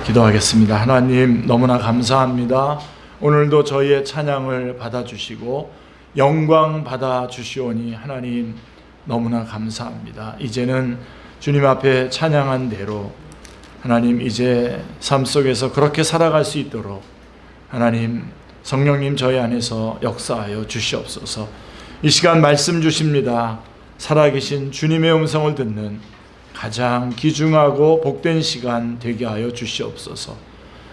기도하겠습니다. 하나님 너무나 감사합니다. 오늘도 저희의 찬양을 받아주시고 영광 받아주시오니 하나님 너무나 감사합니다. 이제는 주님 앞에 찬양한 대로 하나님 이제 삶 속에서 그렇게 살아갈 수 있도록 하나님 성령님 저희 안에서 역사하여 주시옵소서. 이 시간 말씀 주십니다. 살아계신 주님의 음성을 듣는 가장 귀중하고 복된 시간 되게 하여 주시옵소서.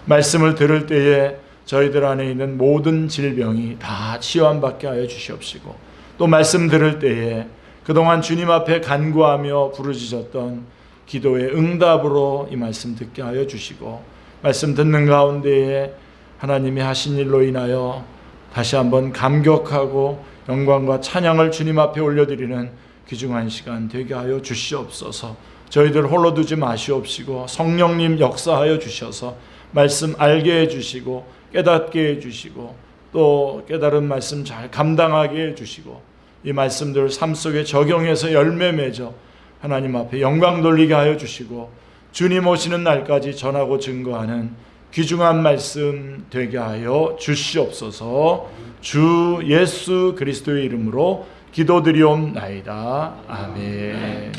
말씀을 들을 때에 저희들 안에 있는 모든 질병이 다 치유함받게 하여 주시옵시고, 또 말씀 들을 때에 그동안 주님 앞에 간구하며 부르짖었던 기도의 응답으로 이 말씀 듣게 하여 주시고, 말씀 듣는 가운데에 하나님이 하신 일로 인하여 다시 한번 감격하고 영광과 찬양을 주님 앞에 올려드리는 귀중한 시간 되게 하여 주시옵소서. 저희들 홀로 두지 마시옵시고 성령님 역사하여 주셔서 말씀 알게 해주시고 깨닫게 해주시고 또 깨달은 말씀 잘 감당하게 해주시고 이 말씀들 삶 속에 적용해서 열매 맺어 하나님 앞에 영광 돌리게 하여 주시고 주님 오시는 날까지 전하고 증거하는 귀중한 말씀 되게 하여 주시옵소서. 주 예수 그리스도의 이름으로 기도드리옵나이다. 아멘.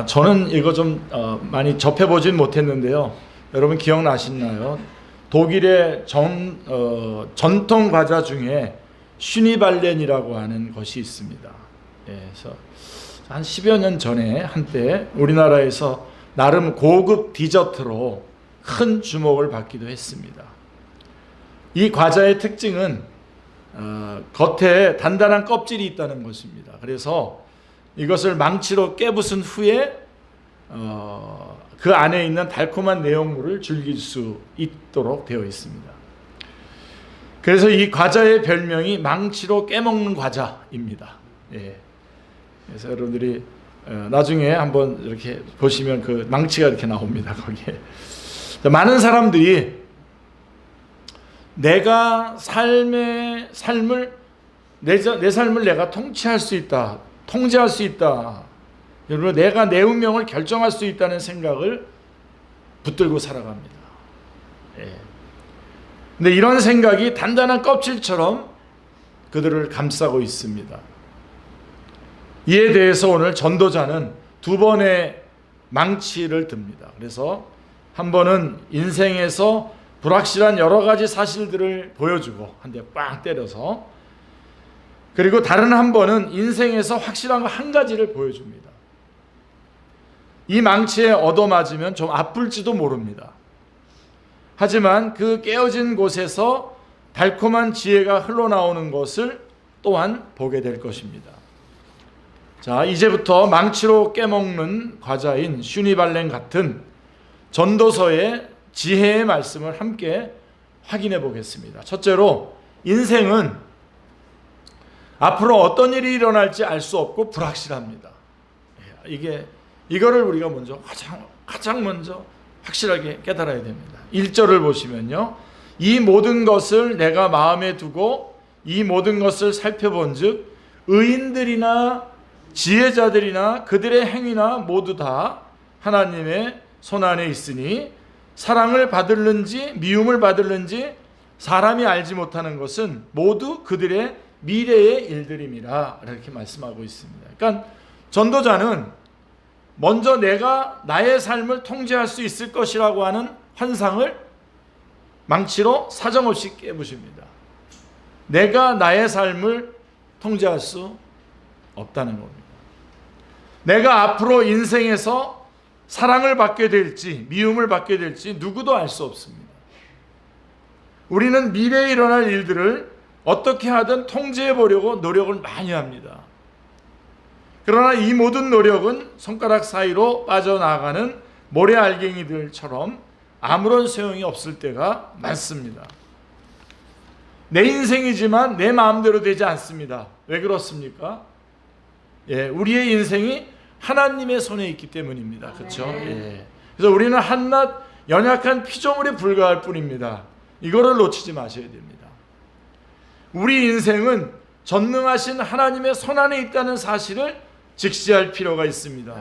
저는 이거 좀 많이 접해보진 못했는데요. 여러분 기억나시나요? 독일의 전통 과자 중에 슈니발렌이라고 하는 것이 있습니다. 그래서 한 10여 년 전에 한때 우리나라에서 나름 고급 디저트로 큰 주목을 받기도 했습니다. 이 과자의 특징은 겉에 단단한 껍질이 있다는 것입니다. 그래서 이것을 망치로 깨부순 후에 그 안에 있는 달콤한 내용물을 즐길 수 있도록 되어 있습니다. 그래서 이 과자의 별명이 망치로 깨먹는 과자입니다. 그래서 여러분들이 나중에 한번 이렇게 보시면 그 망치가 이렇게 나옵니다. 거기에 많은 사람들이 내가 내 삶을 내가 통치할 수 있다, 통제할 수 있다, 여러분 내가 내 운명을 결정할 수 있다는 생각을 붙들고 살아갑니다. 근데 이런 생각이 단단한 껍질처럼 그들을 감싸고 있습니다. 이에 대해서 오늘 전도자는 두 번의 망치를 듭니다. 그래서 한 번은 인생에서 불확실한 여러 가지 사실들을 보여주고 한 대 빵 때려서, 그리고 다른 한 번은 인생에서 확실한 거 한 가지를 보여줍니다. 이 망치에 얻어맞으면 좀 아플지도 모릅니다. 하지만 그 깨어진 곳에서 달콤한 지혜가 흘러나오는 것을 또한 보게 될 것입니다. 자, 이제부터 망치로 깨먹는 과자인 슈니발렌 같은 전도서의 지혜의 말씀을 함께 확인해 보겠습니다. 첫째로, 인생은 앞으로 어떤 일이 일어날지 알 수 없고 불확실합니다. 이거를 우리가 먼저 가장 먼저 확실하게 깨달아야 됩니다. 1절을 보시면요, 이 모든 것을 내가 마음에 두고 이 모든 것을 살펴본즉 의인들이나 지혜자들이나 그들의 행위나 모두 다 하나님의 손안에 있으니 사랑을 받을는지 미움을 받을는지 사람이 알지 못하는 것은 모두 그들의 미래의 일들임이라, 이렇게 말씀하고 있습니다. 그러니까 전도자는 먼저 내가 나의 삶을 통제할 수 있을 것이라고 하는 환상을 망치로 사정없이 깨부십니다. 내가 나의 삶을 통제할 수 없다는 겁니다. 내가 앞으로 인생에서 사랑을 받게 될지 미움을 받게 될지 누구도 알 수 없습니다. 우리는 미래에 일어날 일들을 어떻게 하든 통제해 보려고 노력을 많이 합니다. 그러나 이 모든 노력은 손가락 사이로 빠져나가는 모래알갱이들처럼 아무런 소용이 없을 때가 많습니다. 내 인생이지만 내 마음대로 되지 않습니다. 왜 그렇습니까? 우리의 인생이 하나님의 손에 있기 때문입니다. 그렇죠? 그래서 우리는 한낱 연약한 피조물에 불과할 뿐입니다. 이거를 놓치지 마셔야 됩니다. 우리 인생은 전능하신 하나님의 손안에 있다는 사실을 직시할 필요가 있습니다.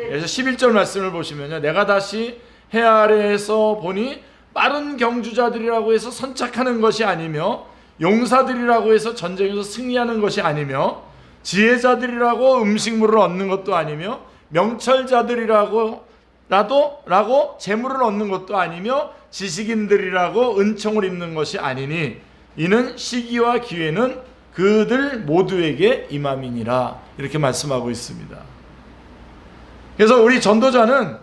그래서 11절 말씀을 보시면요, 내가 다시 해 아래에서 보니 빠른 경주자들이라고 해서 선착하는 것이 아니며 용사들이라고 해서 전쟁에서 승리하는 것이 아니며 지혜자들이라고 음식물을 얻는 것도 아니며 명철자들이라고 재물을 얻는 것도 아니며 지식인들이라고 은총을 입는 것이 아니니 이는 시기와 기회는 그들 모두에게 임함이니라, 이렇게 말씀하고 있습니다. 그래서 우리 전도자는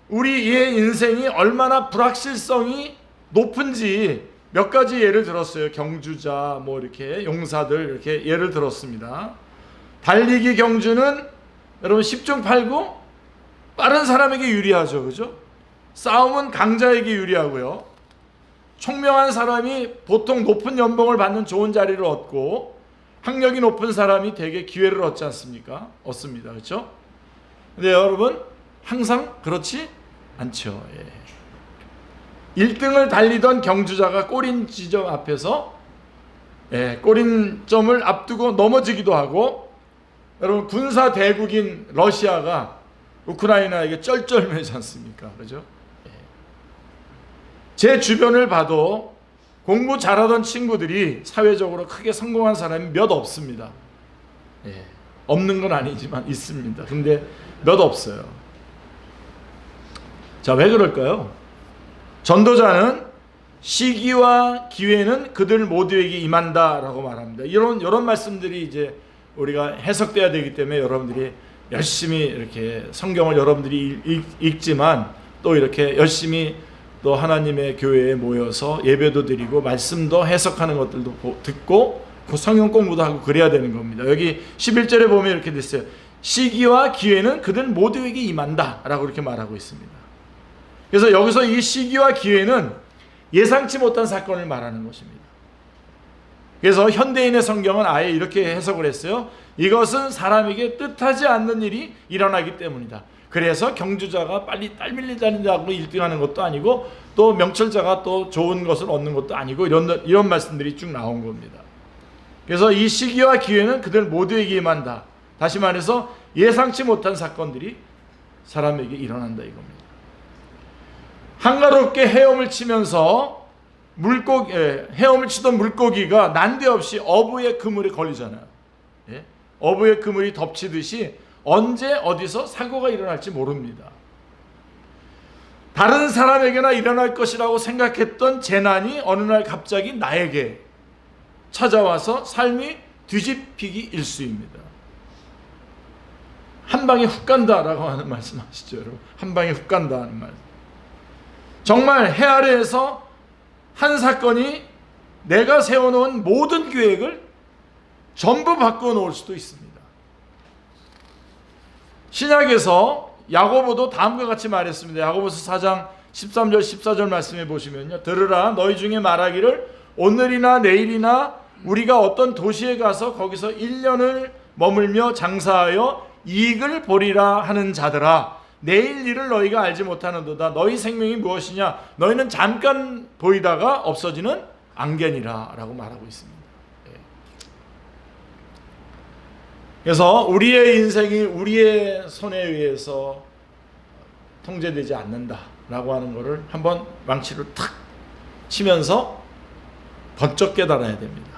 우리의 인생이 얼마나 불확실성이 높은지 몇 가지 예를 들었어요. 경주자, 이렇게 용사들 이렇게 예를 들었습니다. 달리기 경주는 여러분 10중 8구 빠른 사람에게 유리하죠, 그죠? 싸움은 강자에게 유리하고요. 총명한 사람이 보통 높은 연봉을 받는 좋은 자리를 얻고 학력이 높은 사람이 대개 기회를 얻지 않습니까? 얻습니다, 그렇죠? 근데 여러분 항상 그렇지 않죠. 1등을 달리던 경주자가 꼬린 지점 앞에서 꼬린점을 앞두고 넘어지기도 하고, 여러분 군사 대국인 러시아가 우크라이나에게 쩔쩔매지 않습니까? 그죠? 제 주변을 봐도 공부 잘하던 친구들이 사회적으로 크게 성공한 사람이 몇 없습니다. 없는 건 아니지만 있습니다. 근데 몇 없어요. 자, 왜 그럴까요? 전도자는 시기와 기회는 그들 모두에게 임한다라고 말합니다. 이런 말씀들이 이제 우리가 해석돼야 되기 때문에 여러분들이 열심히 이렇게 성경을 여러분들이 읽지만 또 이렇게 열심히 또 하나님의 교회에 모여서 예배도 드리고 말씀도 해석하는 것들도 듣고 그 성경 공부도 하고 그래야 되는 겁니다. 여기 11절에 보면 이렇게 됐어요. 시기와 기회는 그들 모두에게 임한다 라고 이렇게 말하고 있습니다. 그래서 여기서 이 시기와 기회는 예상치 못한 사건을 말하는 것입니다. 그래서 현대인의 성경은 아예 이렇게 해석을 했어요. 이것은 사람에게 뜻하지 않는 일이 일어나기 때문이다. 그래서 경주자가 빨리 딸밀리다고 1등하는 것도 아니고 또 명철자가 또 좋은 것을 얻는 것도 아니고 이런 말씀들이 쭉 나온 겁니다. 그래서 이 시기와 기회는 그들 모두에게 임한다. 다시 말해서 예상치 못한 사건들이 사람에게 일어난다 이겁니다. 한가롭게 헤엄을 치면서 헤엄을 치던 물고기가 난데없이 어부의 그물에 걸리잖아요. 어부의 그물이 덮치듯이 언제 어디서 사고가 일어날지 모릅니다. 다른 사람에게나 일어날 것이라고 생각했던 재난이 어느 날 갑자기 나에게 찾아와서 삶이 뒤집히기 일쑤입니다. 한 방에 훅 간다라고 하는 말씀 아시죠, 여러분? 한 방에 훅 간다는 말. 정말 해 아래에서 한 사건이 내가 세워놓은 모든 계획을 전부 바꾸어 놓을 수도 있습니다. 신약에서 야고보도 다음과 같이 말했습니다. 야고보서 4장 13절 14절 말씀해 보시면요, 들으라, 너희 중에 말하기를 오늘이나 내일이나 우리가 어떤 도시에 가서 거기서 1년을 머물며 장사하여 이익을 보리라 하는 자들아, 내일 일을 너희가 알지 못하는도다. 너희 생명이 무엇이냐? 너희는 잠깐 보이다가 없어지는 안개니라 라고 말하고 있습니다. 그래서 우리의 인생이 우리의 손에 의해서 통제되지 않는다 라고 하는 것을 한번 망치를 탁 치면서 번쩍 깨달아야 됩니다.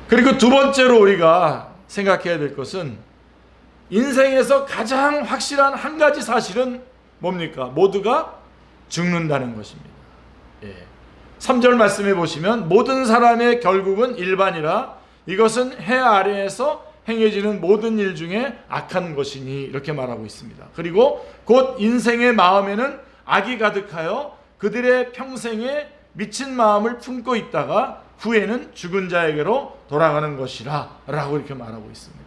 그리고 두 번째로 우리가 생각해야 될 것은 인생에서 가장 확실한 한 가지 사실은 뭡니까? 모두가 죽는다는 것입니다. 3절 말씀해 보시면 모든 사람의 결국은 일반이라 이것은 해 아래에서 행해지는 모든 일 중에 악한 것이니 이렇게 말하고 있습니다. 그리고 곧 인생의 마음에는 악이 가득하여 그들의 평생에 미친 마음을 품고 있다가 후에는 죽은 자에게로 돌아가는 것이라 라고 이렇게 말하고 있습니다.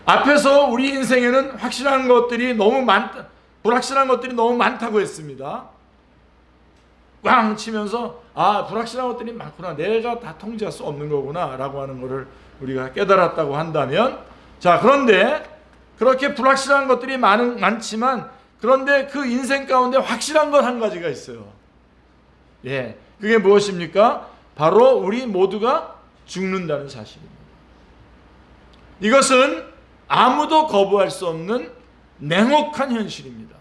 앞에서 우리 인생에는 확실한 것들이 너무 많다, 불확실한 것들이 너무 많다고 했습니다. 꽝 치면서 불확실한 것들이 많구나, 내가 다 통제할 수 없는 거구나 라고 하는 것을 우리가 깨달았다고 한다면, 자, 그런데 그렇게 불확실한 것들이 많지만 그런데 그 인생 가운데 확실한 것 한 가지가 있어요. 그게 무엇입니까? 바로 우리 모두가 죽는다는 사실입니다. 이것은 아무도 거부할 수 없는 냉혹한 현실입니다.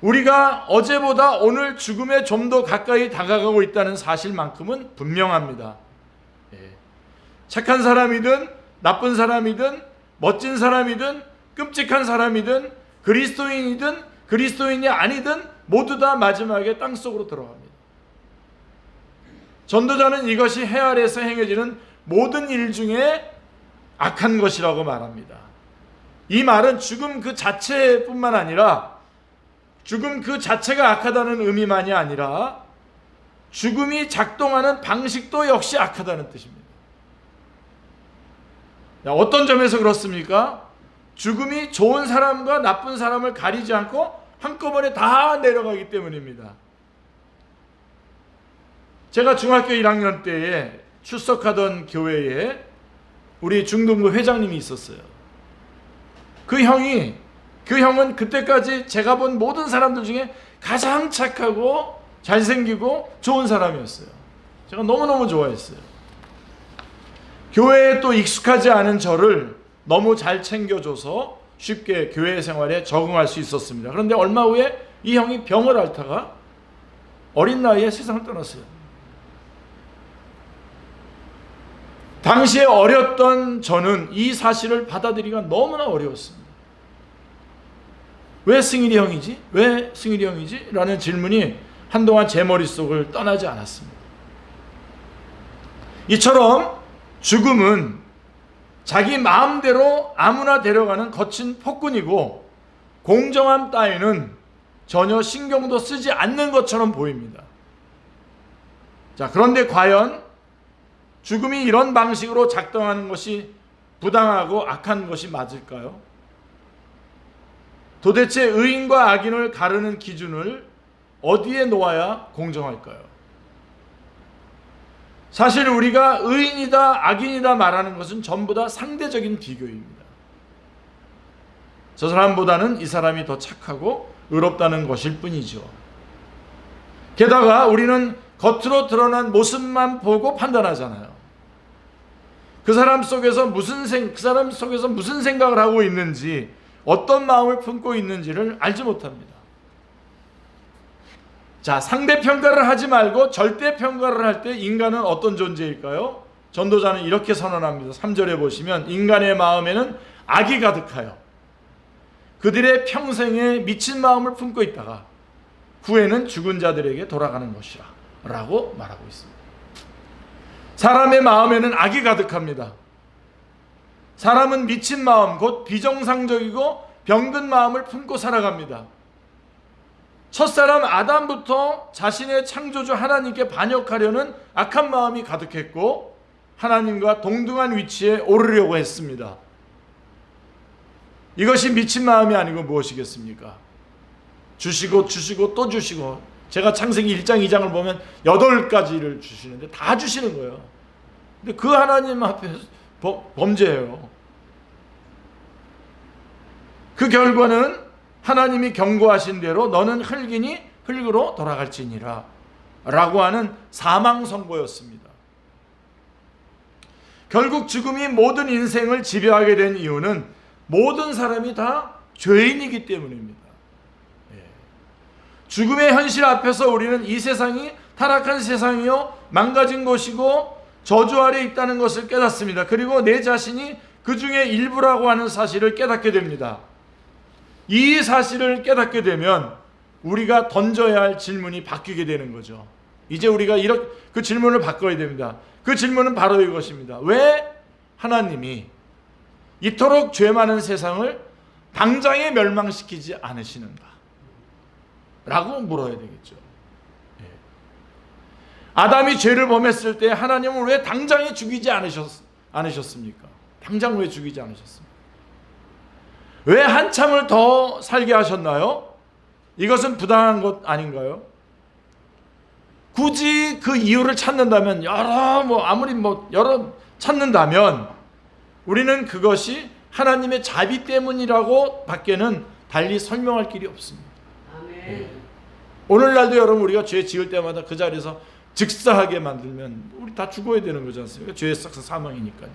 우리가 어제보다 오늘 죽음에 좀 더 가까이 다가가고 있다는 사실만큼은 분명합니다. 착한 사람이든 나쁜 사람이든 멋진 사람이든 끔찍한 사람이든 그리스도인이든 그리스도인이 아니든 모두 다 마지막에 땅속으로 들어갑니다. 전도자는 이것이 해 아래에서 행해지는 모든 일 중에 악한 것이라고 말합니다. 이 말은 죽음 그 자체뿐만 아니라 죽음 그 자체가 악하다는 의미만이 아니라 죽음이 작동하는 방식도 역시 악하다는 뜻입니다. 어떤 점에서 그렇습니까? 죽음이 좋은 사람과 나쁜 사람을 가리지 않고 한꺼번에 다 내려가기 때문입니다. 제가 중학교 1학년 때에 출석하던 교회에 우리 중등부 회장님이 있었어요. 그 형은 그때까지 제가 본 모든 사람들 중에 가장 착하고 잘생기고 좋은 사람이었어요. 제가 너무너무 좋아했어요. 교회에 또 익숙하지 않은 저를 너무 잘 챙겨줘서 쉽게 교회 생활에 적응할 수 있었습니다. 그런데 얼마 후에 이 형이 병을 앓다가 어린 나이에 세상을 떠났어요. 당시에 어렸던 저는 이 사실을 받아들이기가 너무나 어려웠습니다. 왜 승일이 형이지? 왜 승일이 형이지? 라는 질문이 한동안 제 머릿속을 떠나지 않았습니다. 이처럼 죽음은 자기 마음대로 아무나 데려가는 거친 폭군이고 공정함 따위는 전혀 신경도 쓰지 않는 것처럼 보입니다. 자, 그런데 과연 죽음이 이런 방식으로 작동하는 것이 부당하고 악한 것이 맞을까요? 도대체 의인과 악인을 가르는 기준을 어디에 놓아야 공정할까요? 사실 우리가 의인이다 악인이다 말하는 것은 전부 다 상대적인 비교입니다. 저 사람보다는 이 사람이 더 착하고 의롭다는 것일 뿐이죠. 게다가 우리는 겉으로 드러난 모습만 보고 판단하잖아요. 그 사람 속에서 무슨 생각을 하고 있는지, 어떤 마음을 품고 있는지를 알지 못합니다. 자, 상대평가를 하지 말고 절대평가를 할 때 인간은 어떤 존재일까요? 전도자는 이렇게 선언합니다. 3절에 보시면 인간의 마음에는 악이 가득하여 그들의 평생에 미친 마음을 품고 있다가 후에는 죽은 자들에게 돌아가는 것이라 라고 말하고 있습니다. 사람의 마음에는 악이 가득합니다. 사람은 미친 마음, 곧 비정상적이고 병든 마음을 품고 살아갑니다. 첫사람 아담부터 자신의 창조주 하나님께 반역하려는 악한 마음이 가득했고 하나님과 동등한 위치에 오르려고 했습니다. 이것이 미친 마음이 아니고 무엇이겠습니까? 주시고 또 주시고, 제가 창세기 1장 2장을 보면 8가지를 주시는데 다 주시는 거예요. 근데 그 하나님 앞에 범죄예요. 그 결과는 하나님이 경고하신 대로 너는 흙이니 흙으로 돌아갈지니라 라고 하는 사망 선고였습니다. 결국 죽음이 모든 인생을 지배하게 된 이유는 모든 사람이 다 죄인이기 때문입니다. 죽음의 현실 앞에서 우리는 이 세상이 타락한 세상이요 망가진 곳이고 저주 아래 있다는 것을 깨닫습니다. 그리고 내 자신이 그 중에 일부라고 하는 사실을 깨닫게 됩니다. 이 사실을 깨닫게 되면 우리가 던져야 할 질문이 바뀌게 되는 거죠. 이제 우리가 그 질문을 바꿔야 됩니다. 그 질문은 바로 이것입니다. 왜 하나님이 이토록 죄 많은 세상을 당장에 멸망시키지 않으시는가? 라고 물어야 되겠죠. 아담이 죄를 범했을 때 하나님은 왜 당장에 죽이지 않으셨습니까? 당장 왜 죽이지 않으셨습니까? 왜 한참을 더 살게 하셨나요? 이것은 부당한 것 아닌가요? 굳이 그 이유를 찾는다면 여러 찾는다면 우리는 그것이 하나님의 자비 때문이라고 밖에는 달리 설명할 길이 없습니다. 아멘. 오늘날도 여러분 우리가 죄 지을 때마다 그 자리에서 즉사하게 만들면 우리 다 죽어야 되는 거지 않습니까? 죄의 싹사 사망이니까요.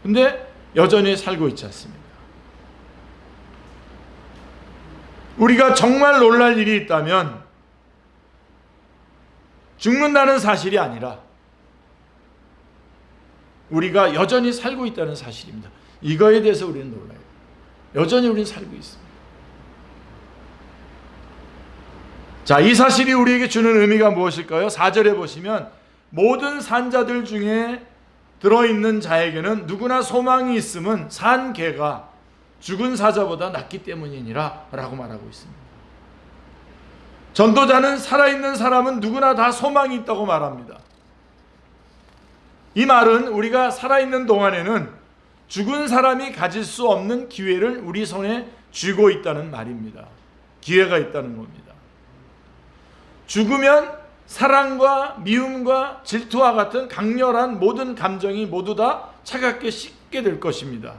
근데 여전히 살고 있지 않습니까? 우리가 정말 놀랄 일이 있다면 죽는다는 사실이 아니라 우리가 여전히 살고 있다는 사실입니다. 이거에 대해서 우리는 놀라요. 여전히 우리는 살고 있습니다. 자, 이 사실이 우리에게 주는 의미가 무엇일까요? 4절에 보시면 모든 산자들 중에 들어있는 자에게는 누구나 소망이 있음은 산 개가 죽은 사자보다 낫기 때문이니라 라고 말하고 있습니다. 전도자는 살아있는 사람은 누구나 다 소망이 있다고 말합니다. 이 말은 우리가 살아있는 동안에는 죽은 사람이 가질 수 없는 기회를 우리 손에 쥐고 있다는 말입니다. 기회가 있다는 겁니다. 죽으면 사랑과 미움과 질투와 같은 강렬한 모든 감정이 모두 다 차갑게 식게 될 것입니다.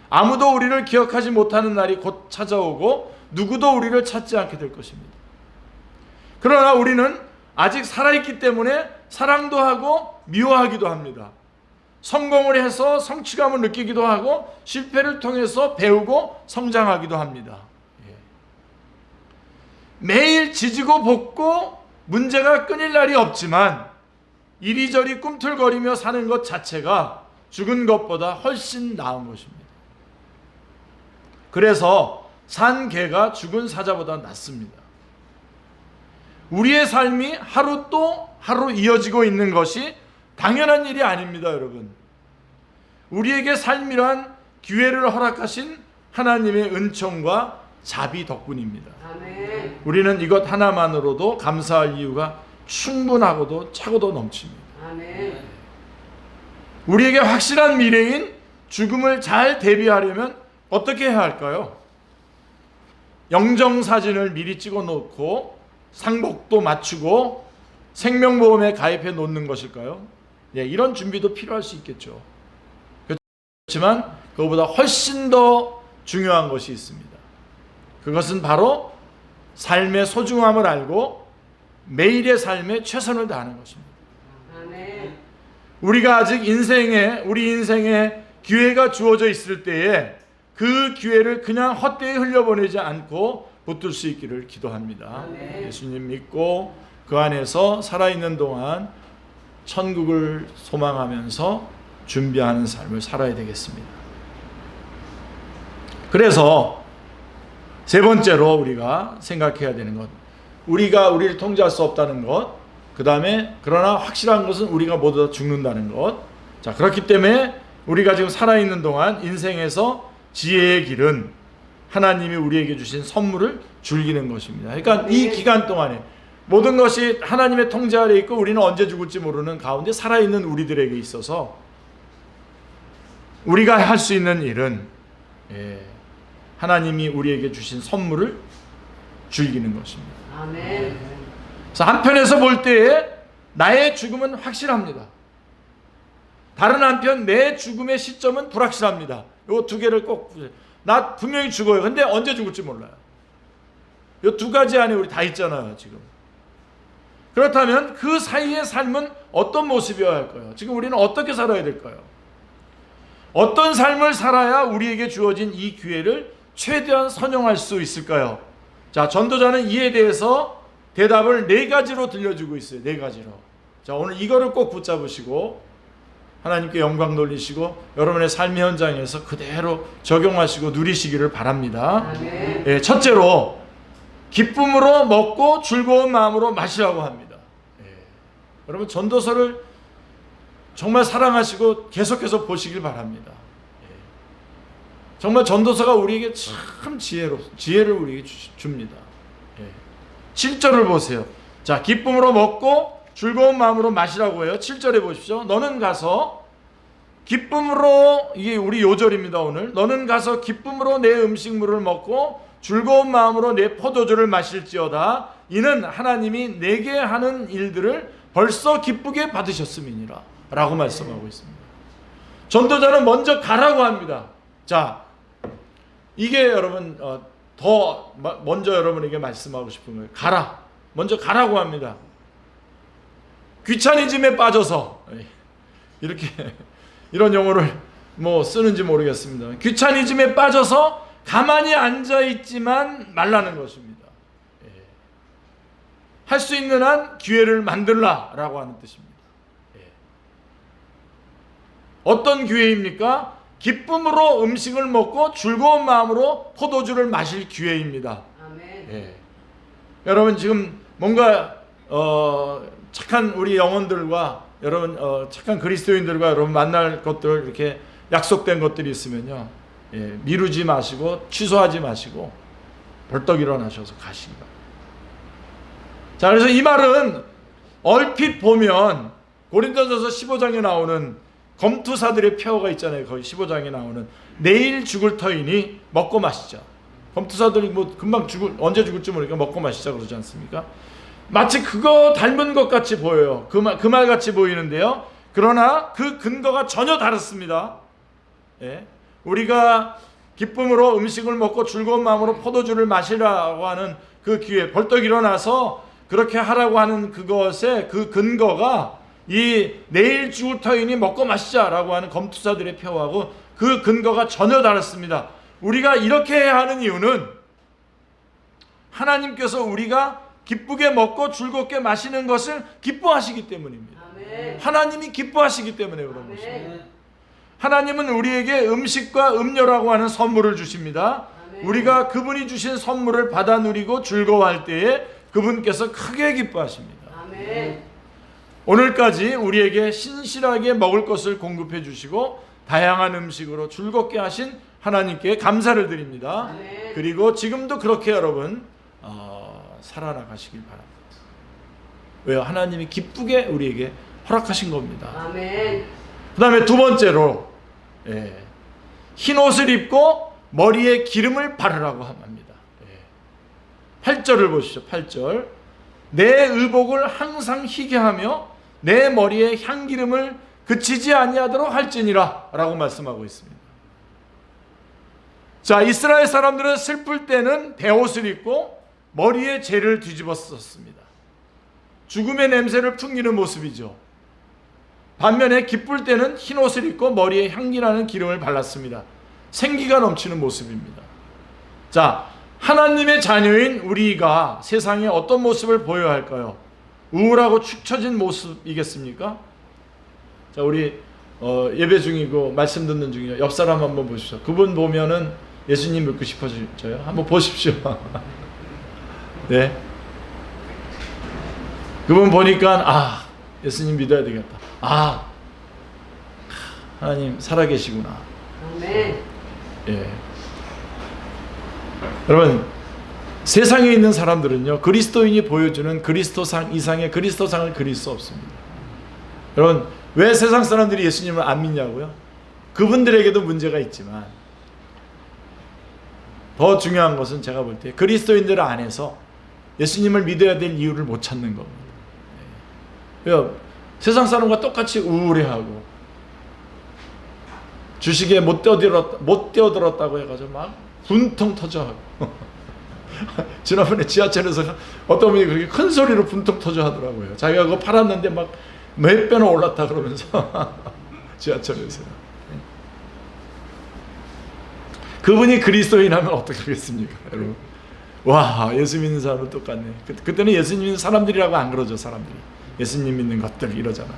아무도 우리를 기억하지 못하는 날이 곧 찾아오고 누구도 우리를 찾지 않게 될 것입니다. 그러나 우리는 아직 살아있기 때문에 사랑도 하고 미워하기도 합니다. 성공을 해서 성취감을 느끼기도 하고 실패를 통해서 배우고 성장하기도 합니다. 매일 지지고 볶고 문제가 끊일 날이 없지만 이리저리 꿈틀거리며 사는 것 자체가 죽은 것보다 훨씬 나은 것입니다. 그래서 산 개가 죽은 사자보다 낫습니다. 우리의 삶이 하루 또 하루 이어지고 있는 것이 당연한 일이 아닙니다, 여러분. 우리에게 삶이란 기회를 허락하신 하나님의 은총과 자비 덕분입니다. 아멘. 우리는 이것 하나만으로도 감사할 이유가 충분하고도 차고도 넘칩니다. 아멘. 우리에게 확실한 미래인 죽음을 잘 대비하려면 어떻게 해야 할까요? 영정사진을 미리 찍어 놓고 상복도 맞추고 생명보험에 가입해 놓는 것일까요? 이런 준비도 필요할 수 있겠죠. 그렇지만 그것보다 훨씬 더 중요한 것이 있습니다. 그것은 바로 삶의 소중함을 알고 매일의 삶에 최선을 다하는 것입니다. 아멘. 우리가 아직 우리 인생에 기회가 주어져 있을 때에 그 기회를 그냥 헛되이 흘려보내지 않고 붙들 수 있기를 기도합니다. 아멘. 예수님 믿고 그 안에서 살아있는 동안 천국을 소망하면서 준비하는 삶을 살아야 되겠습니다. 그래서 세 번째로 우리가 생각해야 되는 것, 우리가 우리를 통제할 수 없다는 것, 그 다음에 그러나 확실한 것은 우리가 모두 다 죽는다는 것. 자, 그렇기 때문에 우리가 지금 살아있는 동안 인생에서 지혜의 길은 하나님이 우리에게 주신 선물을 즐기는 것입니다. 그러니까 이 기간 동안에 모든 것이 하나님의 통제 아래 있고 우리는 언제 죽을지 모르는 가운데 살아있는 우리들에게 있어서 우리가 할 수 있는 일은 하나님이 우리에게 주신 선물을 즐기는 것입니다. 아멘. 그래서 한편에서 볼 때에 나의 죽음은 확실합니다. 다른 한편 내 죽음의 시점은 불확실합니다. 이 두 개를 꼭, 나 분명히 죽어요. 근데 언제 죽을지 몰라요. 이 두 가지 안에 우리 다 있잖아요, 지금. 그렇다면 그 사이의 삶은 어떤 모습이어야 할까요? 지금 우리는 어떻게 살아야 될까요? 어떤 삶을 살아야 우리에게 주어진 이 기회를 최대한 선용할 수 있을까요? 자, 전도자는 이에 대해서 대답을 4가지로 들려주고 있어요. 4가지로. 자, 오늘 이거를 꼭 붙잡으시고 하나님께 영광 돌리시고 여러분의 삶의 현장에서 그대로 적용하시고 누리시기를 바랍니다. 아멘. 첫째로 기쁨으로 먹고 즐거운 마음으로 마시라고 합니다. 여러분 전도서를 정말 사랑하시고 계속해서 보시길 바랍니다. 정말 전도서가 우리에게 참 지혜를 우리에게 줍니다. 7절을 보세요. 자, 기쁨으로 먹고 즐거운 마음으로 마시라고 해요. 7절에 보십시오. 너는 가서 기쁨으로, 이게 우리 요절입니다 오늘. 너는 가서 기쁨으로 내 음식물을 먹고 즐거운 마음으로 내 포도주를 마실지어다. 이는 하나님이 내게 하는 일들을 벌써 기쁘게 받으셨음이니라 라고 말씀하고 있습니다. 전도자는 먼저 가라고 합니다. 자, 이게 여러분 더 먼저 여러분에게 말씀하고 싶은 거예요. 가라. 먼저 가라고 합니다. 귀차니즘에 빠져서 이렇게 이런 용어를 뭐 쓰는지 모르겠습니다. 귀차니즘에 빠져서 가만히 앉아 있지만 말라는 것입니다. 할 수 있는 한 기회를 만들라라고 하는 뜻입니다. 어떤 기회입니까? 기쁨으로 음식을 먹고 즐거운 마음으로 포도주를 마실 기회입니다. 아멘. 여러분 지금 뭔가 착한 우리 영혼들과 여러분 착한 그리스도인들과 여러분 만날 것들 이렇게 약속된 것들이 있으면요, 미루지 마시고 취소하지 마시고 벌떡 일어나셔서 가시기 바랍니다. 자, 그래서 이 말은 얼핏 보면 고린도전서 15장에 나오는 검투사들의 표어가 있잖아요. 거기 15장에 나오는 내일 죽을 터이니 먹고 마시자. 검투사들이 뭐 금방 언제 죽을지 모르니까 먹고 마시자 그러지 않습니까? 마치 그거 닮은 것 같이 보여요. 그 말 같이 보이는데요. 그러나 그 근거가 전혀 다릅니다. 우리가 기쁨으로 음식을 먹고 즐거운 마음으로 포도주를 마시라고 하는 그 기회, 벌떡 일어나서 그렇게 하라고 하는 그것의 그 근거가 이 내일 죽을 터이니 먹고 마시자라고 하는 검투사들의 표하고 그 근거가 전혀 다릅니다. 우리가 이렇게 해야 하는 이유는 하나님께서 우리가 기쁘게 먹고 즐겁게 마시는 것을 기뻐하시기 때문입니다. 아멘. 하나님이 기뻐하시기 때문에 그런 것입니다. 아멘. 하나님은 우리에게 음식과 음료라고 하는 선물을 주십니다. 아멘. 우리가 그분이 주신 선물을 받아 누리고 즐거워할 때에 그분께서 크게 기뻐하십니다. 아멘. 오늘까지 우리에게 신실하게 먹을 것을 공급해 주시고 다양한 음식으로 즐겁게 하신 하나님께 감사를 드립니다. 아멘. 그리고 지금도 그렇게 여러분 살아나가시길 바랍니다. 왜요? 하나님이 기쁘게 우리에게 허락하신 겁니다. 아멘. 그 다음에 두 번째로 흰 옷을 입고 머리에 기름을 바르라고 합니다. 8절을 보시죠. 8절. 내 의복을 항상 희게 하며 내 머리에 향기름을 그치지 아니하도록 할지니라 라고 말씀하고 있습니다. 자, 이스라엘 사람들은 슬플 때는 베옷을 입고 머리에 재를 뒤집어 썼습니다. 죽음의 냄새를 풍기는 모습이죠. 반면에 기쁠 때는 흰 옷을 입고 머리에 향기나는 기름을 발랐습니다. 생기가 넘치는 모습입니다. 자, 하나님의 자녀인 우리가 세상에 어떤 모습을 보여야 할까요? 우울하고 축 처진 모습이겠습니까? 자, 우리 예배 중이고 말씀 듣는 중이요. 옆 사람 한번 보십시오. 그분 보면은 예수님 믿고 싶어져요. 한번 보십시오. 네. 그분 보니까 예수님 믿어야 되겠다. 하나님 살아계시구나. 아멘. 여러분, 세상에 있는 사람들은요, 그리스도인이 보여주는 그리스도상 이상의 그리스도상을 그릴 수 없습니다. 여러분, 왜 세상 사람들이 예수님을 안 믿냐고요? 그분들에게도 문제가 있지만 더 중요한 것은 제가 볼 때 그리스도인들 안에서 예수님을 믿어야 될 이유를 못 찾는 겁니다. 왜요? 세상 사람과 똑같이 우울해하고 주식에 못 뛰어들었다고 해가지고 막 분통 터져하고 지난번에 지하철에서 어떤 분이 그렇게 큰 소리로 분통 터져 하더라고요. 자기가 그거 팔았는데 막 몇 배나 올랐다 그러면서 지하철에서. 그분이 그리스도인하면 어떻게 하겠습니까, 여러분? 와, 예수 믿는 사람은 똑같네. 그때는 예수 믿는 사람들이라고 안 그러죠, 사람들이. 예수님 믿는 것들 이러잖아요.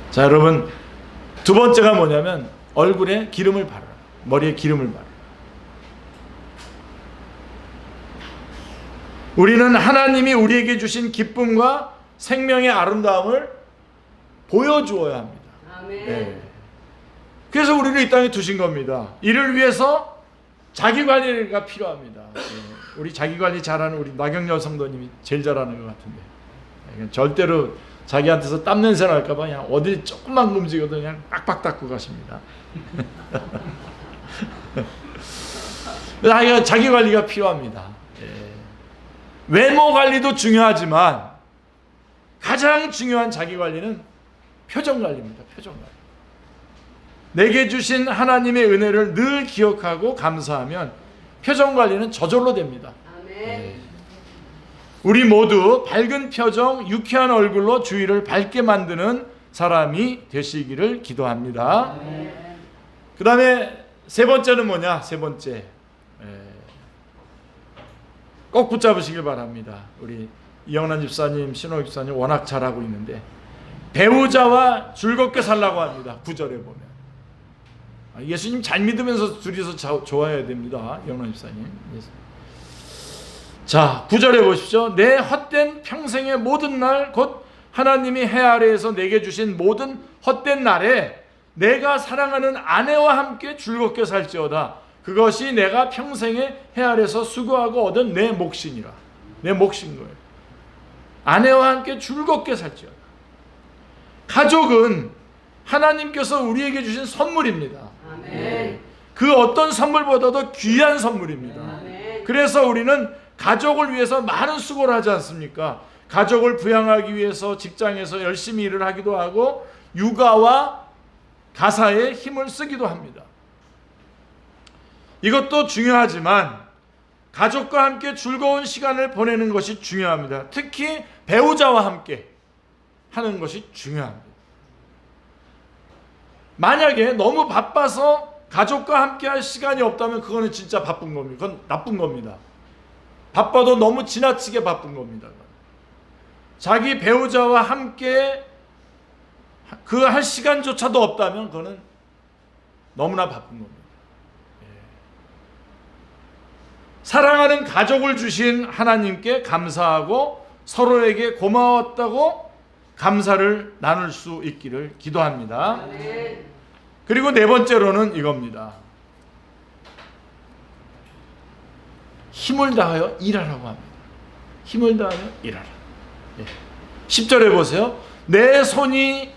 자, 여러분, 두 번째가 뭐냐면 얼굴에 기름을 바르라. 머리에 기름을 바르라. 우리는 하나님이 우리에게 주신 기쁨과 생명의 아름다움을 보여주어야 합니다. 아멘. 그래서 우리를 이 땅에 두신 겁니다. 이를 위해서 자기관리가 필요합니다. 우리 자기관리 잘하는 우리 나경열 성도님이 제일 잘하는 것 같은데, 절대로 자기한테서 땀 냄새 날까 봐 그냥 어디 조금만 움직여도 그냥 빡빡 닦고 가십니다. 자기 관리가 필요합니다. 외모 관리도 중요하지만 가장 중요한 자기 관리는 표정 관리입니다. 표정 관리. 내게 주신 하나님의 은혜를 늘 기억하고 감사하면 표정 관리는 저절로 됩니다. 아멘. 우리 모두 밝은 표정, 유쾌한 얼굴로 주위를 밝게 만드는 사람이 되시기를 기도합니다. 그 다음에 세 번째는 뭐냐? 세 번째, 꼭 붙잡으시길 바랍니다. 우리 이영란 집사님, 신호 집사님 워낙 잘하고 있는데 배우자와 즐겁게 살라고 합니다. 9절에 보면 예수님 잘 믿으면서 둘이서 좋아해야 됩니다. 이영란 집사님. 자, 9절에 보십시오. 내 헛된 평생의 모든 날 곧 하나님이 해 아래에서 내게 주신 모든 헛된 날에 내가 사랑하는 아내와 함께 즐겁게 살지어다. 그것이 내가 평생에 해 아래에서 수고하고 얻은 내 몫이니라. 내 몫인 거예요. 아내와 함께 즐겁게 살지어다. 가족은 하나님께서 우리에게 주신 선물입니다. 아멘. 그 어떤 선물보다도 귀한 선물입니다. 아멘. 그래서 우리는 가족을 위해서 많은 수고를 하지 않습니까? 가족을 부양하기 위해서 직장에서 열심히 일을 하기도 하고 육아와 가사에 힘을 쓰기도 합니다. 이것도 중요하지만 가족과 함께 즐거운 시간을 보내는 것이 중요합니다. 특히 배우자와 함께 하는 것이 중요합니다. 만약에 너무 바빠서 가족과 함께 할 시간이 없다면 그거는 진짜 바쁜 겁니다. 그건 나쁜 겁니다. 바빠도 너무 지나치게 바쁜 겁니다. 자기 배우자와 함께 그 할 시간조차도 없다면 그거는 너무나 바쁜 겁니다. 사랑하는 가족을 주신 하나님께 감사하고 서로에게 고마웠다고 감사를 나눌 수 있기를 기도합니다. 아멘. 그리고 네 번째로는 이겁니다. 힘을 다하여 일하라고 합니다. 힘을 다하여 일하라. 10절에 보세요. 내 손이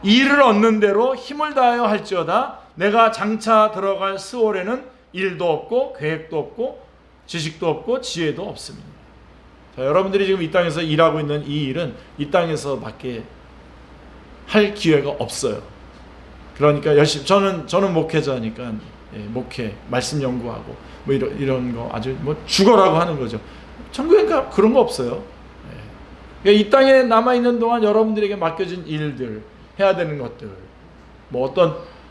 일을 얻는 대로 힘을 다하여 할지어다. 내가 장차 들어갈 스월에는 일도 없고 계획도 없고 지식도 없고 지혜도 없습니다. 자, 여러분들이 지금 이 땅에서 일하고 있는 이 일은 이 땅에서밖에 할 기회가 없어요. 그러니까 열심히 저는 목회자니까 목회 말씀 연구하고 뭐 이런 거 아주 뭐 죽어라고 하는 거죠. 천국에 그런 거 없어요. 그러니까 이 땅에 남아 있는 동안 여러분들에게 맡겨진 일들, 해야 되는 것들, 뭐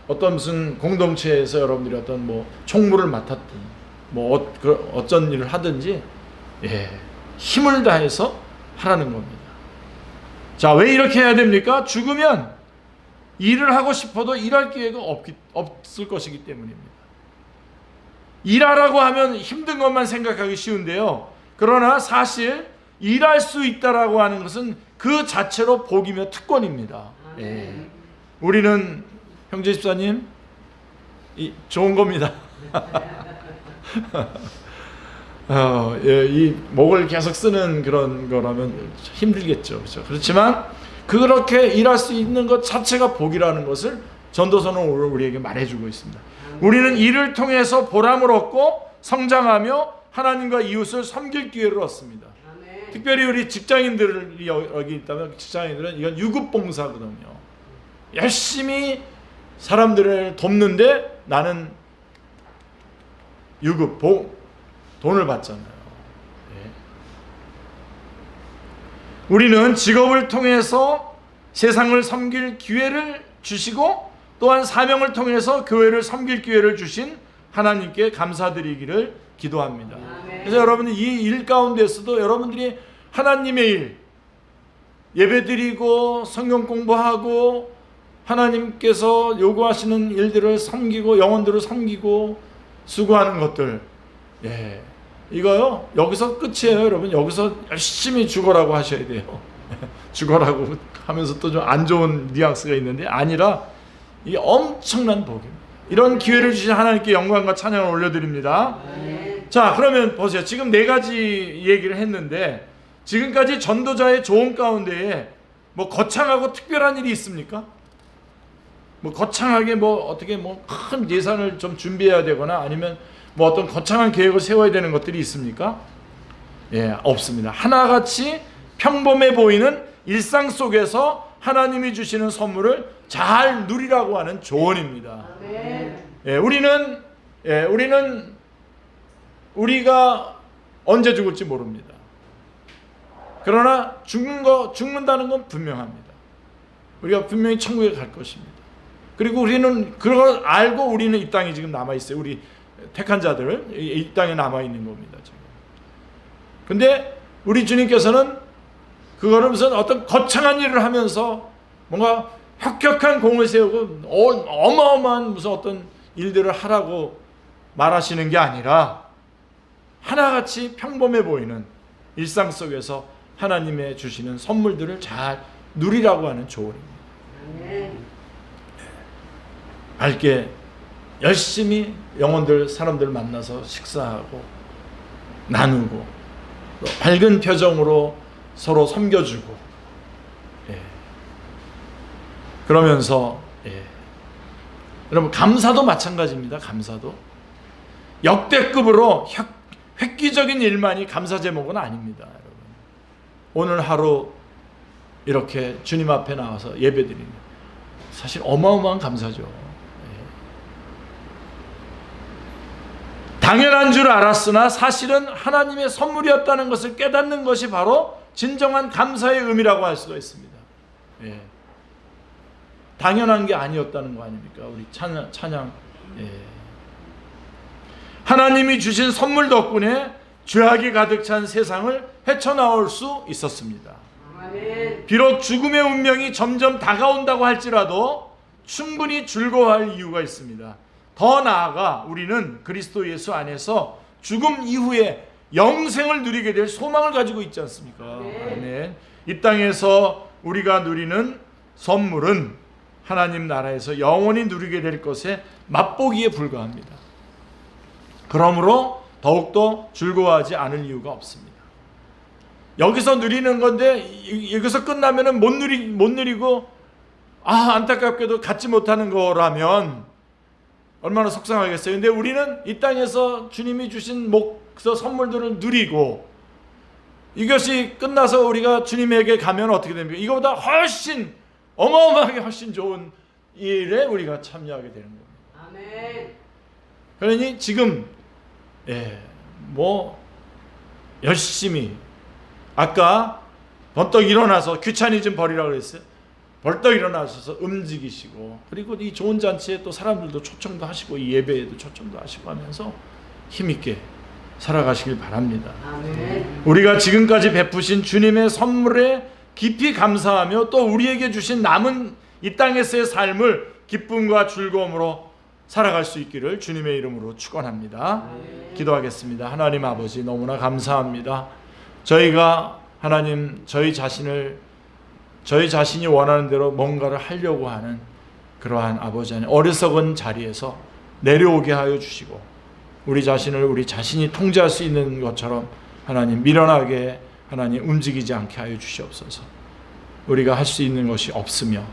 어떤 무슨 공동체에서 여러분들이 어떤 뭐 총무를 맡았든 뭐 어쩐 일을 하든지 힘을 다해서 하라는 겁니다. 자, 왜 이렇게 해야 됩니까? 죽으면 일을 하고 싶어도 일할 기회가 없을 것이기 때문입니다. 일하라고 하면 힘든 것만 생각하기 쉬운데요. 그러나 사실 일할 수 있다라고 하는 것은 그 자체로 복이며 특권입니다. 우리는 형제 집사님 좋은 겁니다. 이 목을 계속 쓰는 그런 거라면 힘들겠죠. 그렇죠? 그렇지만 그렇게 일할 수 있는 것 자체가 복이라는 것을 전도서는 우리에게 말해주고 있습니다. 우리는 일을 통해서 보람을 얻고 성장하며 하나님과 이웃을 섬길 기회를 얻습니다. 특별히 우리 직장인들이 여기 있다면 직장인들은 이건 유급봉사거든요. 열심히 사람들을 돕는데 나는 유급, 돈을 받잖아요. 우리는 직업을 통해서 세상을 섬길 기회를 주시고 또한 사명을 통해서 교회를 섬길 기회를 주신 하나님께 감사드리기를 기도합니다. 그래서 여러분들 이 일 가운데서도 여러분들이 하나님의 일, 예배드리고 성경 공부하고 하나님께서 요구하시는 일들을 섬기고 영혼들을 섬기고 수고하는 것들, 이거요 여기서 끝이에요. 여러분 여기서 열심히 죽어라고 하셔야 돼요. 죽어라고 하면서 또 좀 안 좋은 뉘앙스가 있는데 아니라 이 엄청난 복입니다. 이런 기회를 주신 하나님께 영광과 찬양을 올려드립니다. 자, 그러면 보세요. 지금 네 가지 얘기를 했는데 지금까지 전도자의 조언 가운데에 뭐 거창하고 특별한 일이 있습니까? 뭐 거창하게 뭐 어떻게 뭐 큰 예산을 좀 준비해야 되거나 아니면 뭐 어떤 거창한 계획을 세워야 되는 것들이 있습니까? 없습니다. 하나같이 평범해 보이는 일상 속에서 하나님이 주시는 선물을 잘 누리라고 하는 조언입니다. 우리는 우리가 언제 죽을지 모릅니다. 그러나 죽는다는 건 분명합니다. 우리가 분명히 천국에 갈 것입니다. 그리고 우리는 그걸 알고 우리는 이 땅에 지금 남아 있어요. 우리 택한 자들은 이 땅에 남아 있는 겁니다. 지금. 근데 우리 주님께서는 그거를 무슨 어떤 거창한 일을 하면서 뭔가 혁혁한 공을 세우고 어마어마한 무슨 어떤 일들을 하라고 말하시는 게 아니라 하나같이 평범해 보이는 일상 속에서 하나님의 주시는 선물들을 잘 누리라고 하는 조언입니다. 아멘. 밝게 열심히 영혼들 사람들 만나서 식사하고 나누고 또 밝은 표정으로 서로 섬겨주고 그러면서 여러분 감사도 마찬가지입니다. 감사도 역대급으로 획기적인 일만이 감사 제목은 아닙니다. 여러분 오늘 하루 이렇게 주님 앞에 나와서 예배드리는 사실 어마어마한 감사죠. 당연한 줄 알았으나 사실은 하나님의 선물이었다는 것을 깨닫는 것이 바로 진정한 감사의 의미라고 할 수가 있습니다. 당연한 게 아니었다는 거 아닙니까? 우리 찬양. 하나님이 주신 선물 덕분에 죄악이 가득 찬 세상을 헤쳐나올 수 있었습니다. 아멘. 비록 죽음의 운명이 점점 다가온다고 할지라도 충분히 즐거워할 이유가 있습니다. 더 나아가 우리는 그리스도 예수 안에서 죽음 이후에 영생을 누리게 될 소망을 가지고 있지 않습니까? 아멘. 이 땅에서 우리가 누리는 선물은 하나님 나라에서 영원히 누리게 될 것에 맛보기에 불과합니다. 그러므로 더욱더 즐거워하지 않을 이유가 없습니다. 여기서 누리는 건데 여기서 끝나면은 못 누리고 안타깝게도 갖지 못하는 거라면 얼마나 속상하겠어요. 근데 우리는 이 땅에서 주님이 주신 목서 선물들을 누리고 이것이 끝나서 우리가 주님에게 가면 어떻게 됩니까? 이거보다 훨씬 어마어마하게 훨씬 좋은 일에 우리가 참여하게 되는 겁니다. 아멘. 그러니 지금 열심히 아까 번떡 일어나서 귀차니즘 버리라고 그랬어요. 벌떡 일어나셔서 움직이시고 그리고 이 좋은 잔치에 또 사람들도 초청도 하시고 이 예배에도 초청도 하시고 하면서 힘있게 살아가시길 바랍니다. 아멘. 우리가 지금까지 베푸신 주님의 선물에 깊이 감사하며 또 우리에게 주신 남은 이 땅에서의 삶을 기쁨과 즐거움으로 살아갈 수 있기를 주님의 이름으로 축원합니다. 기도하겠습니다. 하나님 아버지 너무나 감사합니다. 저희가 하나님 저희 자신이 원하는 대로 뭔가를 하려고 하는 그러한 아버지 하나님 어리석은 자리에서 내려오게 하여 주시고 우리 자신이 통제할 수 있는 것처럼 하나님 미련하게 하나님 움직이지 않게 하여 주시옵소서. 우리가 할 수 있는 것이 없으며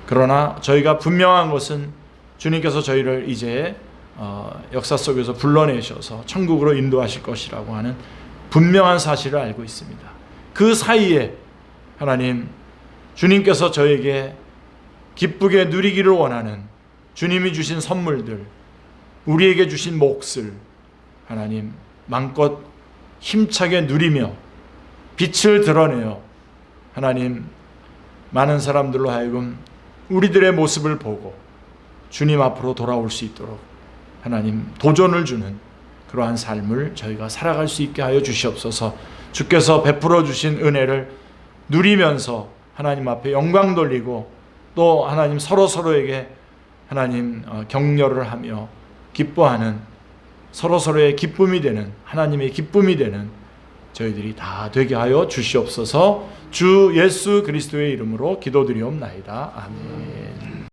그러나 저희가 분명한 것은 주님께서 저희를 이제 역사 속에서 불러내셔서 천국으로 인도하실 것이라고 하는 분명한 사실을 알고 있습니다. 그 사이에 하나님 주님께서 저에게 기쁘게 누리기를 원하는 주님이 주신 선물들 우리에게 주신 몫을 하나님 마음껏 힘차게 누리며 빛을 드러내어 하나님 많은 사람들로 하여금 우리들의 모습을 보고 주님 앞으로 돌아올 수 있도록 하나님 도전을 주는 그러한 삶을 저희가 살아갈 수 있게 하여 주시옵소서. 주께서 베풀어 주신 은혜를 누리면서 하나님 앞에 영광 돌리고 또 하나님 서로에게 하나님 격려를 하며 기뻐하는 서로의 기쁨이 되는 하나님의 기쁨이 되는 저희들이 다 되게 하여 주시옵소서. 주 예수 그리스도의 이름으로 기도드리옵나이다. 아멘.